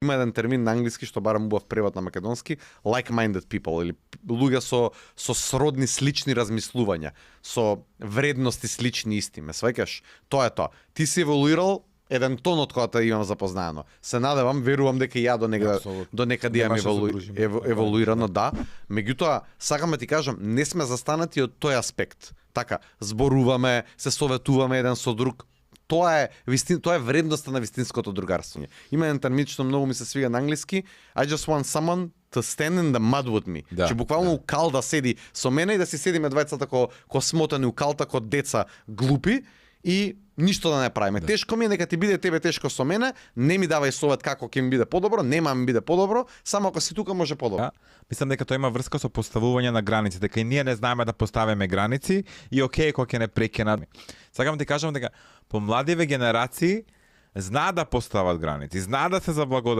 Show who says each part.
Speaker 1: Има еден термин на англиски што барам убав превод на македонски, like-minded people, или луѓе со сродни слични размислувања, со вредности слични исти, ме сваќаш? Тоа е тоа. Ти си еволуирал еден тон од која имам запознаено. Се надевам, верувам дека и ја до некаде имам еволуирано, да. Меѓутоа, сакам да ти кажам, не сме застанати од тој аспект. Така, зборуваме, се советуваме еден со друг. Тоа е вредноста на вистинското другарство. Има еден термин што многу ми се свига на англиски. I just want someone to stand in the mud with me.
Speaker 2: Да,
Speaker 1: Че буквално у кал да седи со мене и да си седиме двајцата ко смотани у калта, ко деца глупи и ништо да не правиме. Да. Тешко ми е, нека ти биде тебе тешко со мене, не ми давај совет како ќе ми биде подобро, нема ми биде подобро, само ако си тука може подобро.
Speaker 2: Да. Мислам дека тоа има врска со поставување на граници, дека и ние не знаеме да поставиме граници и окей кога ќе не прекинат. Сакам да ти кажам дека помладиве генерации знаат да постават граници, знаат да се заблагодарат